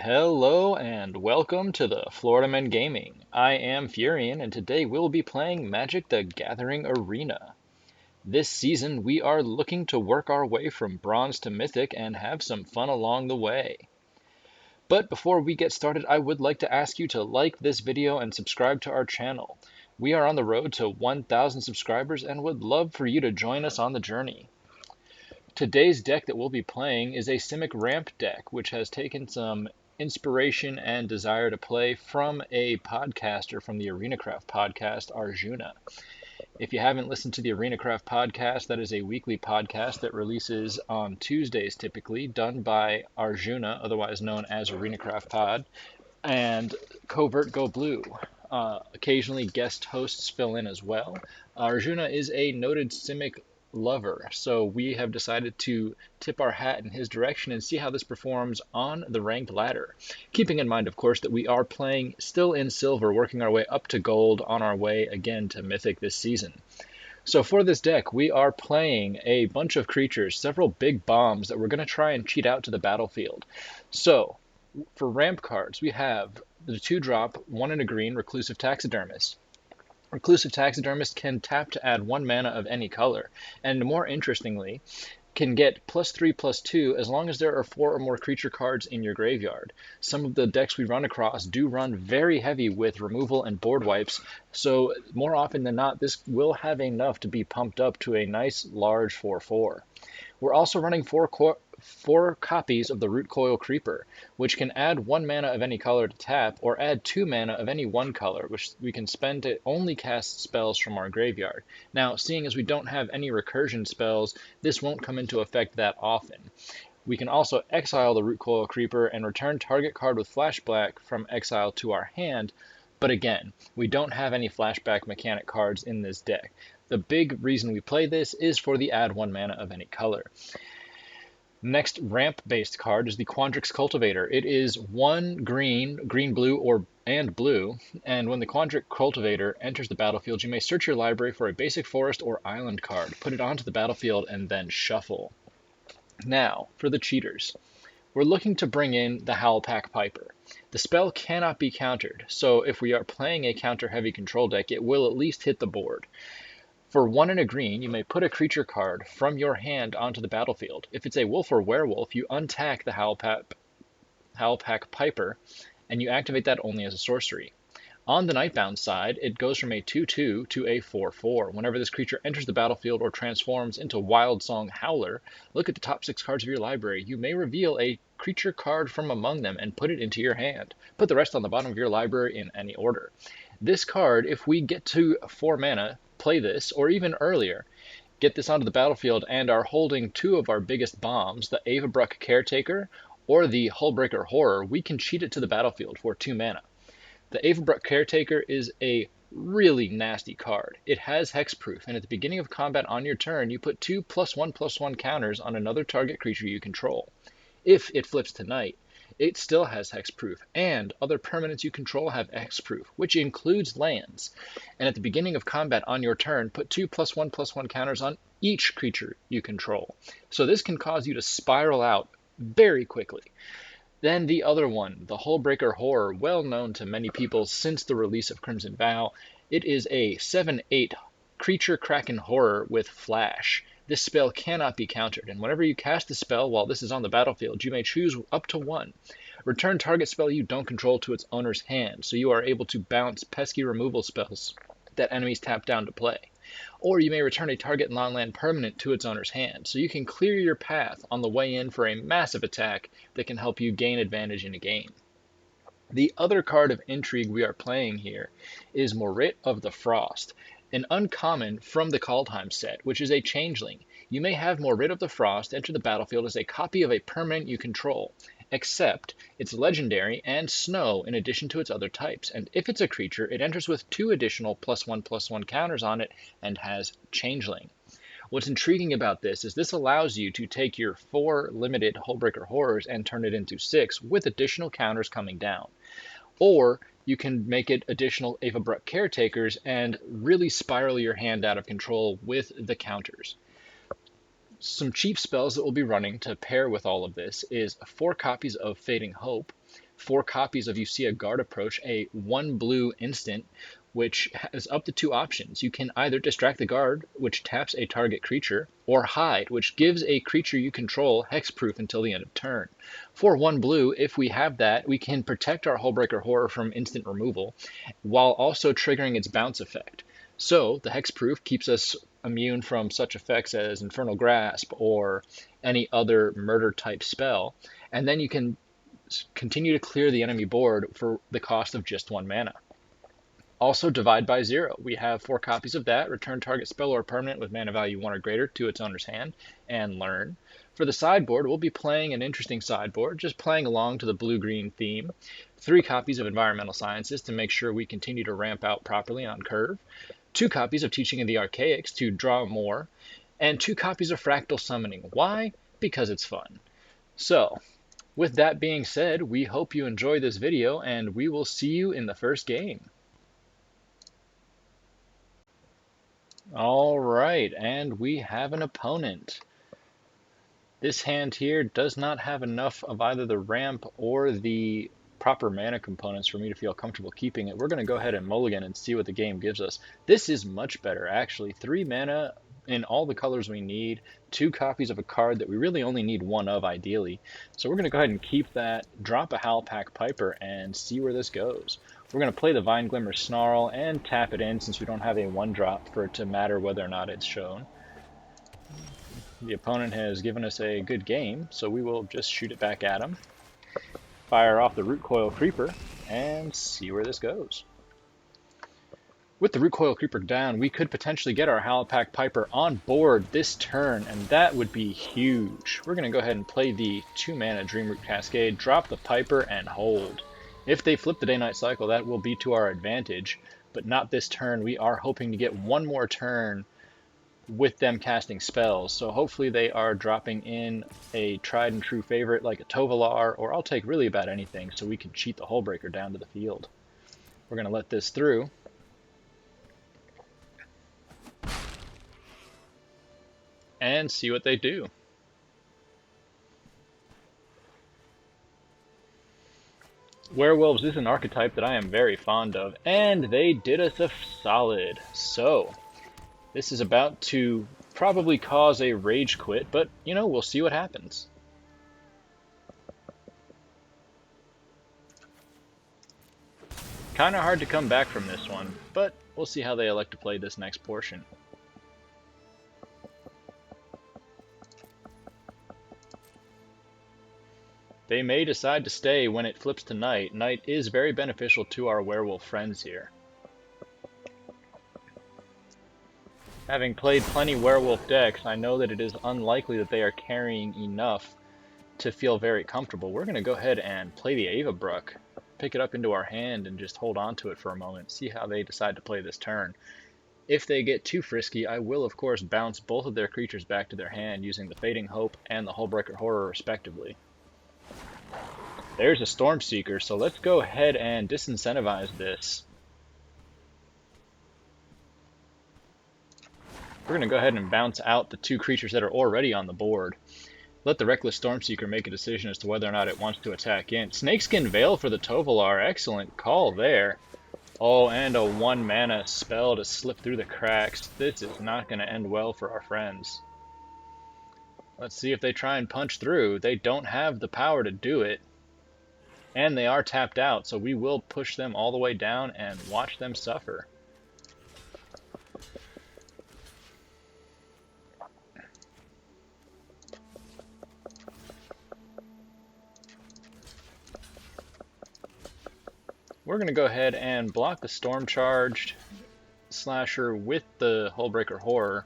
Hello and welcome to the Florida Men Gaming. I am Furion and today we'll be playing Magic the Gathering Arena. This season we are looking to work our way from Bronze to Mythic and have some fun along the way. But before we get started, I would like to ask you to like this video and subscribe to our channel. We are on the road to 1,000 subscribers and would love for you to join us on the journey. Today's deck that we'll be playing is a Simic ramp deck, which has taken some inspiration and desire to play from a podcaster from the ArenaCraft podcast, Arjuna. If you haven't listened to the ArenaCraft podcast, that is a weekly podcast that releases on Tuesdays typically, done by Arjuna, otherwise known as ArenaCraft Pod, and Covert Go Blue. Occasionally guest hosts fill in as well. Arjuna is a noted Simic lover, so we have decided to tip our hat in his direction and see how this performs on the ranked ladder. Keeping in mind, of course, that we are playing still in silver, working our way up to gold on our way again to Mythic this season. So for this deck, we are playing a bunch of creatures, several big bombs that we're going to try and cheat out to the battlefield. So for ramp cards, we have the 2-drop, 1 and a green, Reclusive Taxidermist. Reclusive Taxidermist can tap to add 1 mana of any color, and more interestingly, can get +3/+2 as long as there are 4 or more creature cards in your graveyard. Some of the decks we run across do run very heavy with removal and board wipes, so more often than not, this will have enough to be pumped up to a nice large 4/4. We're also running 4 copies of the Rootcoil Creeper, which can add 1 mana of any color to tap, or add 2 mana of any 1 color, which we can spend to only cast spells from our graveyard. Now, seeing as we don't have any recursion spells, this won't come into effect that often. We can also exile the Rootcoil Creeper and return target card with flashback from exile to our hand, but again, we don't have any flashback mechanic cards in this deck. The big reason we play this is for the add 1 mana of any color. Next ramp-based card is the Quandrix Cultivator. It is 1 green, blue, and blue, and when the Quandrix Cultivator enters the battlefield, you may search your library for a basic forest or island card, put it onto the battlefield, and then shuffle. Now, for the cheaters. We're looking to bring in the Howlpack Piper. The spell cannot be countered, so if we are playing a counter-heavy control deck, it will at least hit the board. For 1 and a green, you may put a creature card from your hand onto the battlefield. If it's a wolf or werewolf, you untack the Howlpack Piper, and you activate that only as a sorcery. On the Nightbound side, it goes from a 2/2 to a 4/4. Whenever this creature enters the battlefield or transforms into Wildsong Howler, look at the top 6 cards of your library. You may reveal a creature card from among them and put it into your hand. Put the rest on the bottom of your library in any order. This card, if we get to 4 mana, play this, or even earlier, get this onto the battlefield and are holding 2 of our biggest bombs, the Avabruck Caretaker or the Hullbreaker Horror, we can cheat it to the battlefield for 2 mana. The Avabruck Caretaker is a really nasty card. It has hexproof, and at the beginning of combat on your turn, you put 2 +1/+1 counters on another target creature you control. If it flips to night, it still has hexproof, and other permanents you control have hexproof, which includes lands. And at the beginning of combat on your turn, put 2 +1/+1 counters on each creature you control. So this can cause you to spiral out very quickly. Then the other one, the Hullbreaker Horror, well known to many people since the release of Crimson Vow. It is a 7/8 creature Kraken Horror with Flash. This spell cannot be countered, and whenever you cast the spell while this is on the battlefield, you may choose up to 1. Return target spell you don't control to its owner's hand, so you are able to bounce pesky removal spells that enemies tap down to play. Or you may return a target non-land permanent to its owner's hand, so you can clear your path on the way in for a massive attack that can help you gain advantage in a game. The other card of intrigue we are playing here is Moritte of the Frost, an uncommon from the Kaldheim set, which is a changeling. You may have Moritte of the Frost enter the battlefield as a copy of a permanent you control, except it's legendary and snow in addition to its other types, and if it's a creature, it enters with 2 additional +1/+1 counters on it and has changeling. What's intriguing about this is this allows you to take your 4 limited Hullbreaker Horrors and turn it into 6 with additional counters coming down. Or you can make it additional Avabruck Caretakers and really spiral your hand out of control with the counters. Some cheap spells that we'll be running to pair with all of this is 4 copies of Fading Hope, 4 copies of You See a Guard Approach, a 1 blue instant, which has up to 2 options. You can either distract the guard, which taps a target creature, or hide, which gives a creature you control hexproof until the end of turn. For 1 blue, if we have that, we can protect our Hullbreaker Horror from instant removal, while also triggering its bounce effect. So the hexproof keeps us immune from such effects as Infernal Grasp or any other murder type spell, and then you can continue to clear the enemy board for the cost of just 1 mana. Also, Divide by 0. We have 4 copies of that. Return target spell or permanent with mana value 1 or greater to its owner's hand, and learn. For the sideboard, we'll be playing an interesting sideboard, just playing along to the blue-green theme. 3 copies of Environmental Sciences to make sure we continue to ramp out properly on curve. 2 copies of Teaching of the Archaics to draw more. And 2 copies of Fractal Summoning. Why? Because it's fun. So, with that being said, we hope you enjoy this video, and we will see you in the first game. All right, and we have an opponent. This hand here does not have enough of either the ramp or the proper mana components for me to feel comfortable keeping it. We're going to go ahead and mulligan and see what the game gives us. This is much better, actually. 3 mana in all the colors we need, 2 copies of a card that we really only need 1 of, ideally. So we're going to go ahead and keep that, drop a Howlpack Piper, and see where this goes. We're going to play the Vineglimmer Snarl and tap it in since we don't have a 1-drop for it to matter whether or not it's shown. The opponent has given us a good game, so we will just shoot it back at him. Fire off the Rootcoil Creeper and see where this goes. With the Rootcoil Creeper down, we could potentially get our Howlpack Piper on board this turn, and that would be huge. We're going to go ahead and play the 2-mana Dreamroot Cascade, drop the Piper, and hold. If they flip the Day-Night Cycle, that will be to our advantage, but not this turn. We are hoping to get 1 more turn with them casting spells, so hopefully they are dropping in a tried and true favorite like a Tovolar, or I'll take really about anything so we can cheat the Hullbreaker down to the field. We're going to let this through. And see what they do. Werewolves is an archetype that I am very fond of, and they did us a solid. So, this is about to probably cause a rage quit, but, you know, we'll see what happens. Kind of hard to come back from this one, but we'll see how they elect to play this next portion. They may decide to stay when it flips to night. Night is very beneficial to our werewolf friends here. Having played plenty werewolf decks, I know that it is unlikely that they are carrying enough to feel very comfortable. We're going to go ahead and play the Avabruck, pick it up into our hand and just hold on to it for a moment, see how they decide to play this turn. If they get too frisky, I will of course bounce both of their creatures back to their hand using the Fading Hope and the Hullbreaker Horror respectively. There's a Stormseeker, so let's go ahead and disincentivize this. We're going to go ahead and bounce out the 2 creatures that are already on the board. Let the Reckless Stormseeker make a decision as to whether or not it wants to attack in. Snakeskin Veil for the Tovolar, excellent call there. Oh, and a 1 mana spell to slip through the cracks. This is not going to end well for our friends. Let's see if they try and punch through. They don't have the power to do it. And they are tapped out, so we will push them all the way down and watch them suffer. We're going to go ahead and block the Storm Charged Slasher with the Hullbreaker Horror,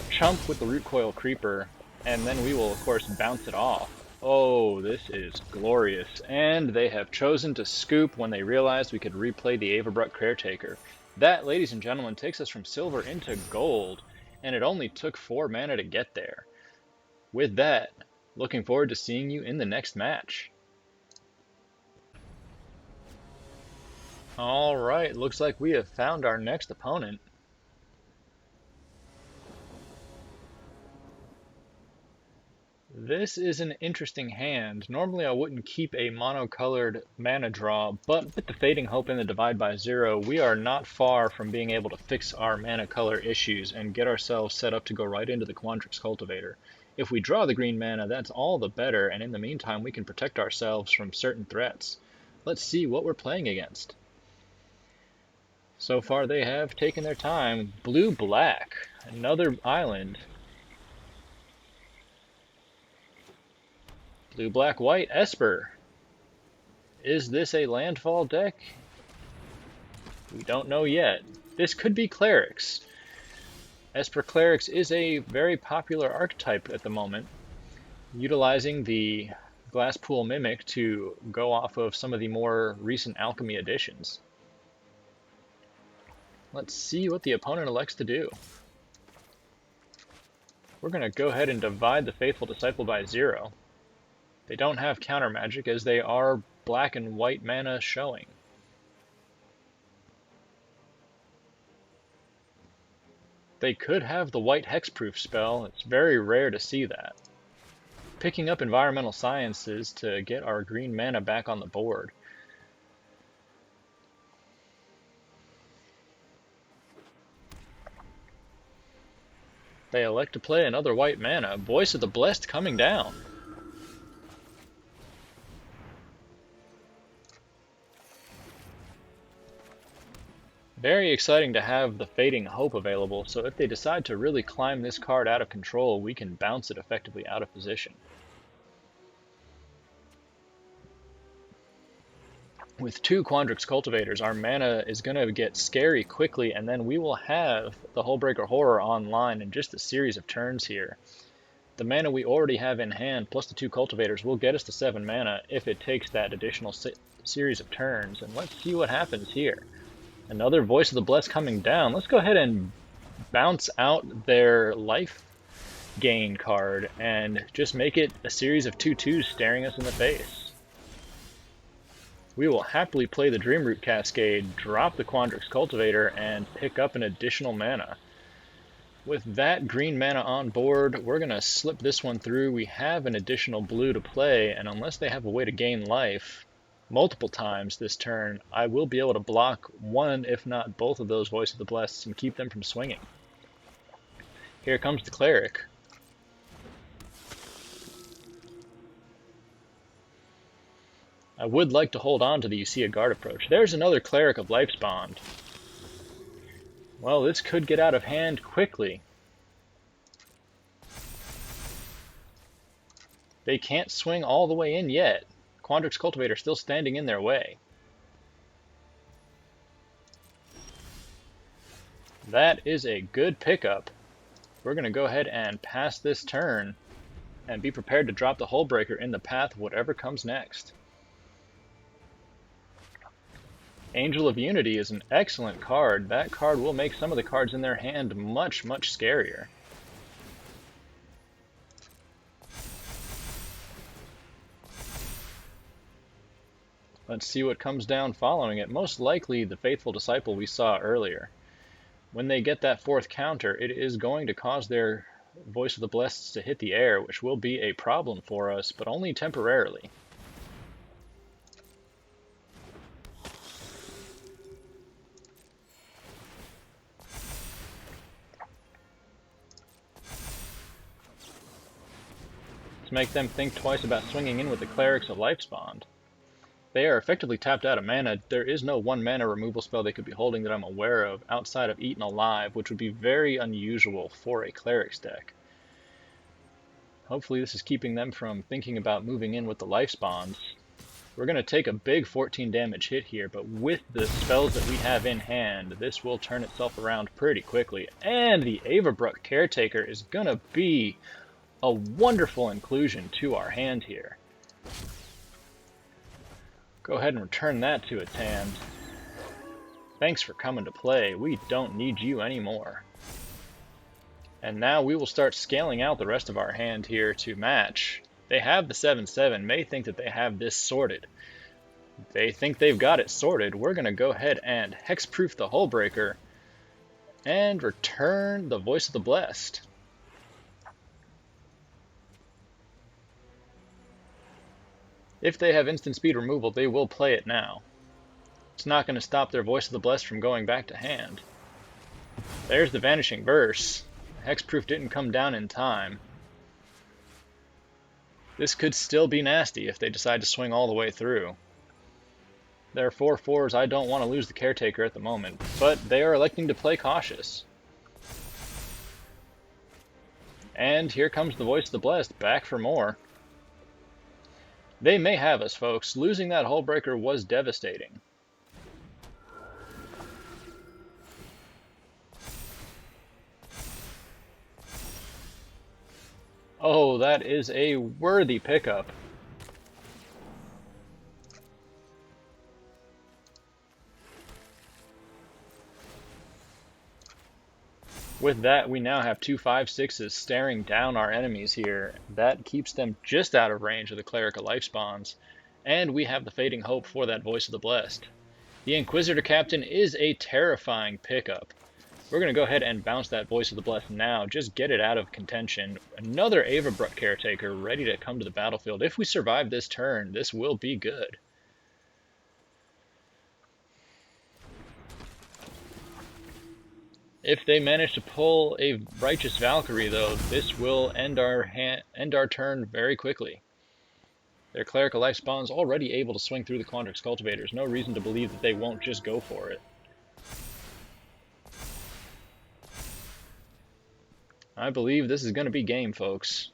chump with the Rootcoil Creeper, and then we will of course bounce it off. Oh, this is glorious. And they have chosen to scoop when they realized we could replay the Avabruck Caretaker. That, ladies and gentlemen, takes us from silver into gold, and it only took 4 mana to get there. With that, looking forward to seeing you in the next match. Alright, looks like we have found our next opponent. This is an interesting hand. Normally I wouldn't keep a monocolored mana draw, but with the Fading Hope and the Divide by Zero, we are not far from being able to fix our mana color issues and get ourselves set up to go right into the Quandrix Cultivator. If we draw the green mana, that's all the better, and in the meantime we can protect ourselves from certain threats. Let's see what we're playing against. So far they have taken their time. Blue-black, another island. Blue, black, white, Esper. Is this a landfall deck? We don't know yet. This could be Clerics. Esper Clerics is a very popular archetype at the moment, utilizing the Glasspool Mimic to go off of some of the more recent Alchemy editions. Let's see what the opponent elects to do. We're going to go ahead and divide the Faithful Disciple by 0. They don't have counter magic as they are black and white mana showing. They could have the white hexproof spell. It's very rare to see that. Picking up Environmental Sciences to get our green mana back on the board. They elect to play another white mana. Voice of the Blessed coming down. Very exciting to have the Fading Hope available, so if they decide to really climb this card out of control, we can bounce it effectively out of position. With 2 Quandrix Cultivators, our mana is going to get scary quickly, and then we will have the Hullbreaker Horror online in just a series of turns here. The mana we already have in hand, plus the 2 Cultivators, will get us to 7 mana if it takes that additional series of turns, and let's see what happens here. Another Voice of the Blessed coming down. Let's go ahead and bounce out their life gain card and just make it a series of 2/2s staring us in the face. We will happily play the Dreamroot Cascade, drop the Quandrix Cultivator, and pick up an additional mana. With that green mana on board, we're going to slip this one through. We have an additional blue to play, and unless they have a way to gain life multiple times this turn, I will be able to block one, if not both of those Voice of the Blessed and keep them from swinging. Here comes the Cleric. I would like to hold on to the You See a Guard approach. There's another Cleric of Life's Bond. Well, this could get out of hand quickly. They can't swing all the way in yet. Quandrix Cultivator still standing in their way. That is a good pickup. We're going to go ahead and pass this turn and be prepared to drop the Hullbreaker in the path of whatever comes next. Angel of Unity is an excellent card. That card will make some of the cards in their hand much, much scarier. Let's see what comes down following it. Most likely the Faithful Disciple we saw earlier. When they get that 4th counter, it is going to cause their Voice of the Blessed to hit the air, which will be a problem for us, but only temporarily. To make them think twice about swinging in with the Clerics of Life's Bond. They are effectively tapped out of mana. There is no 1 mana removal spell they could be holding that I'm aware of outside of Eaten Alive, which would be very unusual for a Cleric's deck. Hopefully this is keeping them from thinking about moving in with the Life's Bonds. We're going to take a big 14 damage hit here, but with the spells that we have in hand, this will turn itself around pretty quickly. And the Avabruck Caretaker is going to be a wonderful inclusion to our hand here. Go ahead and return that to its hand. Thanks for coming to play. We don't need you anymore. And now we will start scaling out the rest of our hand here to match. They have the 7/7, may think that they have this sorted. They think they've got it sorted. We're going to go ahead and hexproof the Hullbreaker and return the Voice of the Blessed. If they have instant speed removal, they will play it now. It's not going to stop their Voice of the Blessed from going back to hand. There's the Vanishing Verse. Hexproof didn't come down in time. This could still be nasty if they decide to swing all the way through. There are 4/4s. I don't want to lose the Caretaker at the moment, but they are electing to play cautious. And here comes the Voice of the Blessed, back for more. They may have us, folks. Losing that Hullbreaker was devastating. Oh, that is a worthy pickup. With that, we now have 2 5/6s staring down our enemies here. That keeps them just out of range of the Cleric of Life spawns. And we have the Fading Hope for that Voice of the Blessed. The Inquisitor Captain is a terrifying pickup. We're going to go ahead and bounce that Voice of the Blessed now. Just get it out of contention. Another Avabruck Caretaker ready to come to the battlefield. If we survive this turn, this will be good. If they manage to pull a Righteous Valkyrie, though, this will end our turn very quickly. Their Cleric of Life spawn's already able to swing through the Quandrix Cultivator. There's no reason to believe that they won't just go for it. I believe this is going to be game, folks.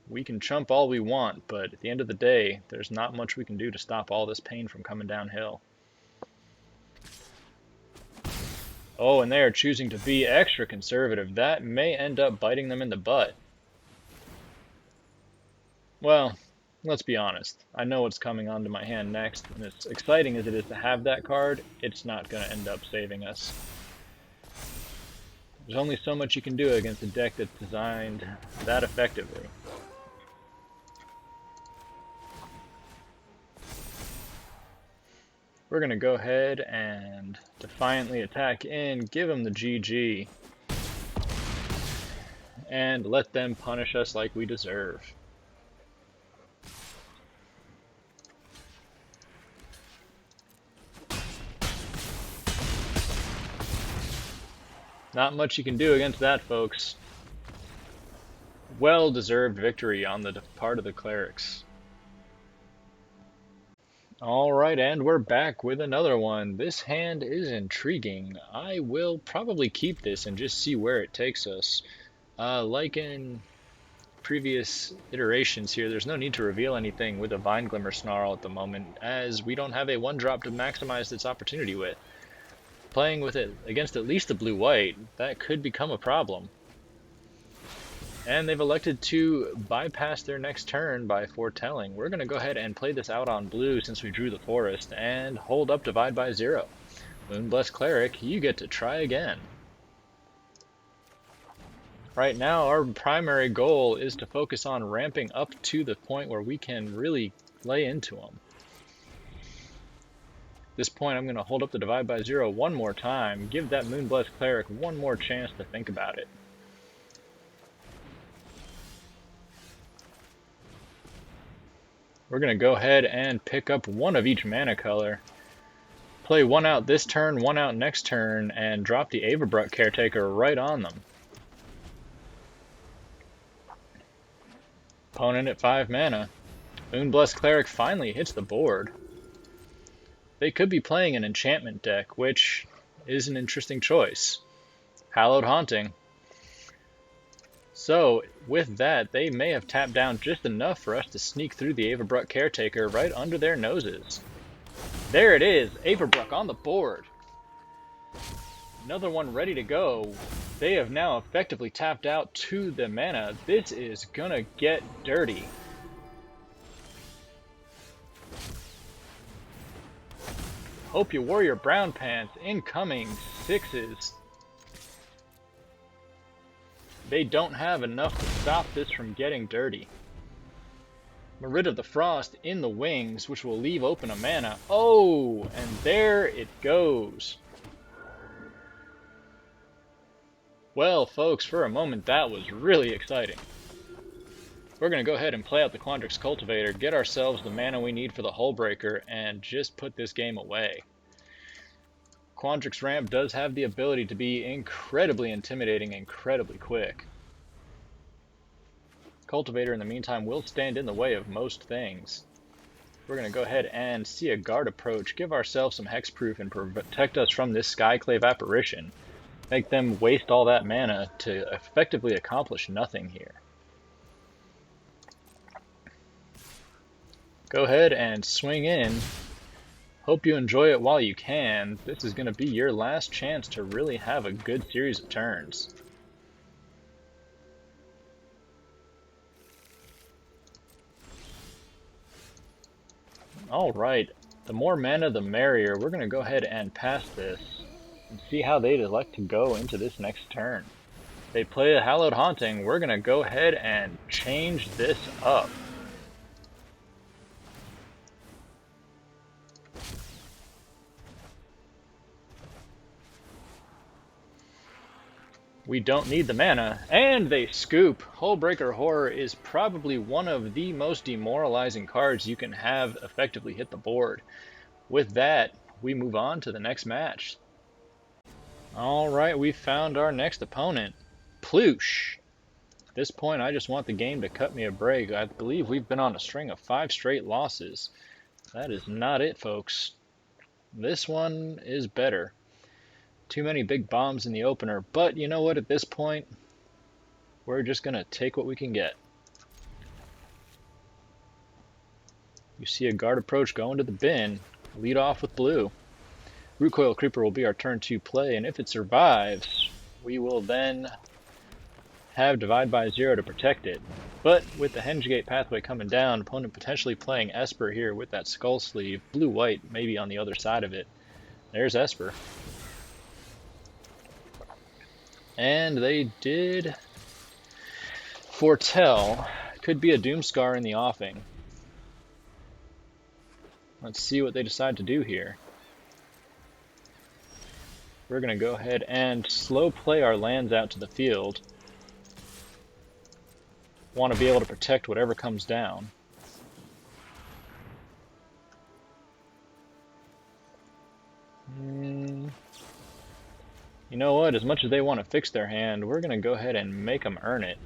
We can chump all we want, but at the end of the day, there's not much we can do to stop all this pain from coming downhill. Oh, and they are choosing to be extra conservative. That may end up biting them in the butt. Well, let's be honest. I know what's coming onto my hand next, and as exciting as it is to have that card, it's not going to end up saving us. There's only so much you can do against a deck that's designed that effectively. We're going to go ahead and defiantly attack in, give them the GG, and let them punish us like we deserve. Not much you can do against that, folks. Well-deserved victory on the part of the Clerics. Alright, and we're back with another one. This hand is intriguing. I will probably keep this and just see where it takes us. Like in previous iterations here, there's no need to reveal anything with a Vineglimmer Snarl at the moment, as we don't have a 1-drop to maximize its opportunity with. Playing with it against at least the blue-white, that could become a problem. And they've elected to bypass their next turn by foretelling. We're going to go ahead and play this out on blue since we drew the forest, and hold up Divide by 0. Moonblessed Cleric, you get to try again. Right now, our primary goal is to focus on ramping up to the point where we can really lay into them. At this point, I'm going to hold up the Divide by 0 one more time, give that Moonblessed Cleric one more chance to think about it. We're going to go ahead and pick up one of each mana color, play one out this turn, one out next turn, and drop the Avabruck Caretaker right on them. Opponent at 5 mana. Moonblessed Cleric finally hits the board. They could be playing an enchantment deck, which is an interesting choice. Hallowed Haunting. So, with that, they may have tapped down just enough for us to sneak through the Avabruck Caretaker right under their noses. There it is, Avabruck on the board. Another one ready to go. They have now effectively tapped out to the mana. This is gonna get dirty. Hope you wore your brown pants. Incoming 6s. They don't have enough to stop this from getting dirty. Moritte of the Frost in the wings, which will leave open a mana. Oh, and there it goes. Well, folks, for a moment that was really exciting. We're going to go ahead and play out the Quandrix Cultivator, get ourselves the mana we need for the Hullbreaker, and just put this game away. Quandrix Ramp does have the ability to be incredibly intimidating, incredibly quick. Cultivator, in the meantime, will stand in the way of most things. We're going to go ahead and see a guard approach, give ourselves some hexproof, and protect us from this Skyclave apparition. Make them waste all that mana to effectively accomplish nothing here. Go ahead and swing in. Hope you enjoy it while you can. This is going to be your last chance to really have a good series of turns. Alright, the more mana the merrier. We're going to go ahead and pass this and see how they'd elect to go into this next turn. They play a Hallowed Haunting. We're going to go ahead and change this up. We don't need the mana, and they scoop. Hullbreaker Horror is probably one of the most demoralizing cards you can have effectively hit the board. With that, we move on to the next match. Alright, we found our next opponent, Ploosh. At this point, I just want the game to cut me a break. I believe we've been on a string of 5 straight losses. That is not it, folks. This one is better. Too many big bombs in the opener, but you know what, at this point, we're just going to take what we can get. You see a guard approach go into the bin, lead off with blue. Rootcoil Creeper will be our turn 2 play, and if it survives, we will then have Divide by 0 to protect it. But with the Hullbreaker Pathway coming down, opponent potentially playing Esper here with that Skull Sleeve, blue-white maybe on the other side of it. There's Esper. And they did foretell. Could be a Doomscar in the offing. Let's see what they decide to do here. We're going to go ahead and slow play our lands out to the field. Want to be able to protect whatever comes down. You know what, as much as they want to fix their hand, we're going to go ahead and make them earn it.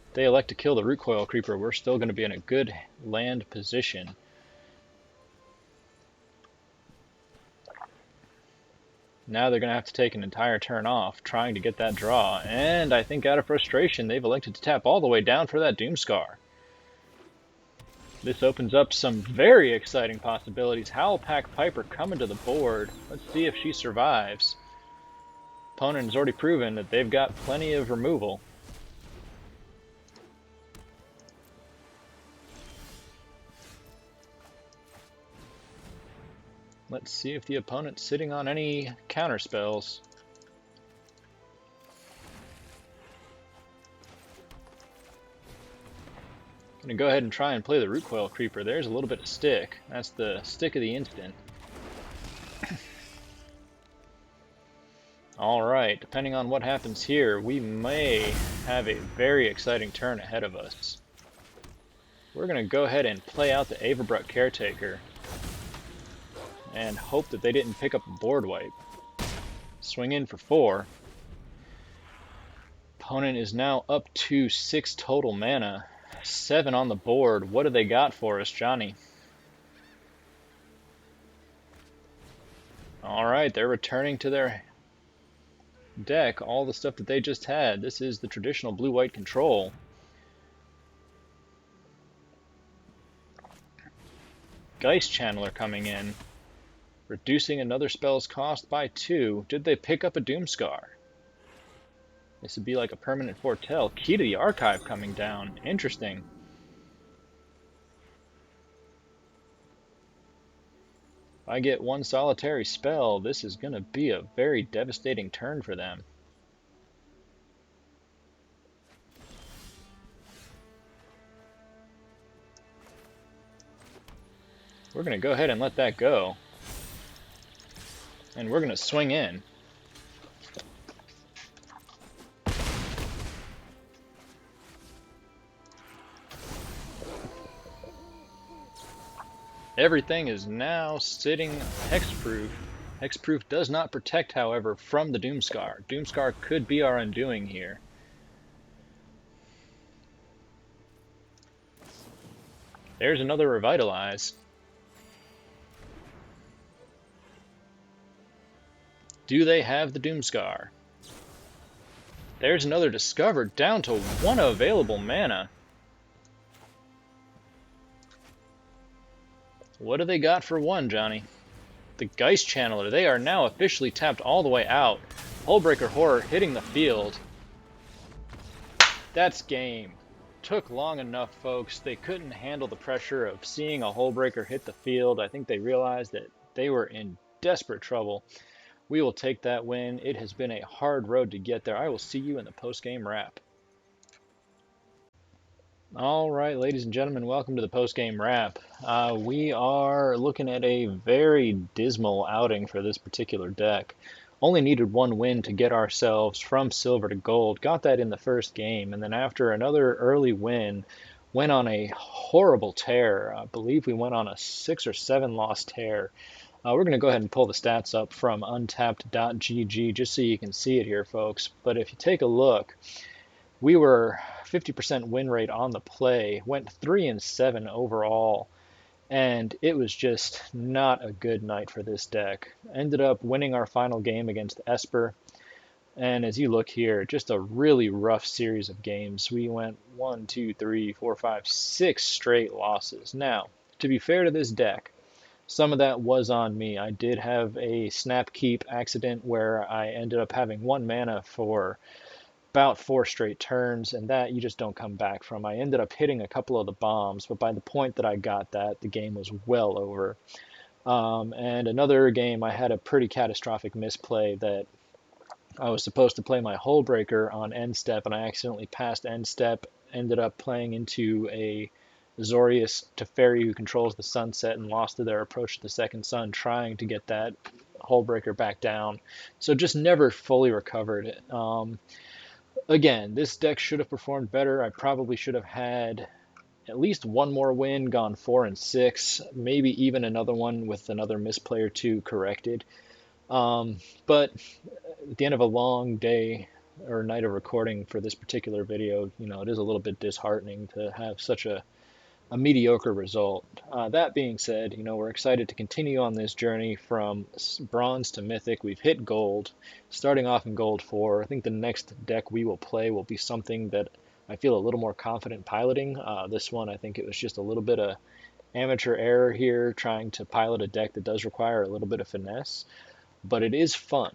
If they elect to kill the Rootcoil Creeper, we're still going to be in a good land position. Now they're going to have to take an entire turn off trying to get that draw, and I think out of frustration they've elected to tap all the way down for that Doomscar. This opens up some very exciting possibilities. Howlpack Piper coming to the board. Let's see if she survives. Opponent has already proven that they've got plenty of removal. Let's see if the opponent's sitting on any counter spells. I'm going to go ahead and try and play the Rootcoil Creeper. There's a little bit of stick. That's the stick of the instant. Alright, depending on what happens here, we may have a very exciting turn ahead of us. We're going to go ahead and play out the Avabruck Caretaker and hope that they didn't pick up a board wipe. Swing in for 4. Opponent is now up to 6 total mana. 7 on the board. What do they got for us, Johnny? Alright, they're returning to their deck all the stuff that they just had. This is the traditional blue-white control. Geist Channeler coming in, reducing another spell's cost by 2. Did they pick up a Doomscar? This would be like a permanent foretell. Key to the Archive coming down. Interesting. If I get one solitary spell, this is going to be a very devastating turn for them. We're going to go ahead and let that go. And we're going to swing in. Everything is now sitting hexproof. Hexproof does not protect, however, from the Doomscar. Doomscar could be our undoing here. There's another Revitalize. Do they have the Doomscar? There's another Discovered, down to 1 available mana. What do they got for 1, Johnny? The Geist Channeler. They are now officially tapped all the way out. Hullbreaker Horror hitting the field. That's game. Took long enough, folks. They couldn't handle the pressure of seeing a Hullbreaker hit the field. I think they realized that they were in desperate trouble. We will take that win. It has been a hard road to get there. I will see you in the post-game wrap. All right, ladies and gentlemen, welcome to the post-game wrap. We are looking at a very dismal outing for this particular deck. Only needed 1 win to get ourselves from silver to gold. Got that in the first game, and then after another early win, went on a horrible tear. I believe we went on a 6 or 7 loss tear. We're going to go ahead and pull the stats up from untapped.gg just so you can see it here, folks. But if you take a look, we were 50% win rate on the play, went 3-7 overall, and it was just not a good night for this deck. Ended up winning our final game against Esper, and as you look here, just a really rough series of games. We went 1, 2, 3, 4, 5, 6 straight losses. Now, to be fair to this deck, some of that was on me. I did have a snap keep accident where I ended up having 1 mana for about 4 straight turns, and that you just don't come back from. I ended up hitting a couple of the bombs, but by the point that I got that, the game was well over. And another game, I had a pretty catastrophic misplay that I was supposed to play my Hullbreaker on end step, and I accidentally passed end step, ended up playing into a Azorius Teferi who controls the sunset and lost to their approach to the second sun, trying to get that Hullbreaker back down. So just never fully recovered. Again, this deck should have performed better. I probably should have had at least 1 more win, gone 4-6, maybe even another one with another misplay or 2 corrected. But at the end of a long day or night of recording for this particular video, it is a little bit disheartening to have such a mediocre result. That being said, we're excited to continue on this journey from bronze to mythic. We've hit gold, starting off in gold 4. I think the next deck we will play will be something that I feel a little more confident piloting. This one, I think it was just a little bit of amateur error here, trying to pilot a deck that does require a little bit of finesse, but it is fun.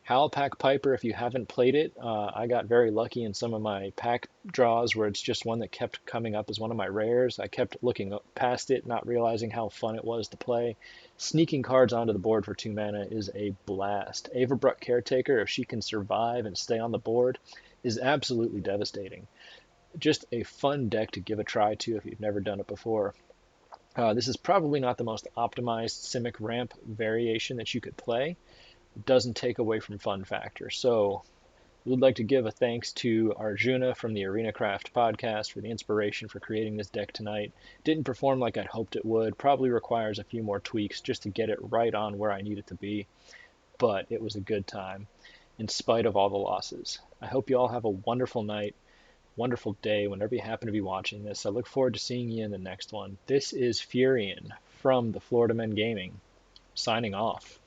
Howlpack Piper, if you haven't played it, I got very lucky in some of my pack draws where it's just one that kept coming up as one of my rares. I kept looking up past it, not realizing how fun it was to play. Sneaking cards onto the board for 2 mana is a blast. Avabruck Caretaker, if she can survive and stay on the board, is absolutely devastating. Just a fun deck to give a try to if you've never done it before. This is probably not the most optimized Simic ramp variation that you could play. Doesn't take away from fun factor. So we would like to give a thanks to Arjuna from the Arena Craft podcast for the inspiration for creating this deck tonight. Didn't perform like I'd hoped it would. Probably requires a few more tweaks just to get it right on where I need it to be. But it was a good time in spite of all the losses. I hope you all have a wonderful night, wonderful day whenever you happen to be watching this. I look forward to seeing you in the next one. This is Furion from the Florida Men Gaming, signing off.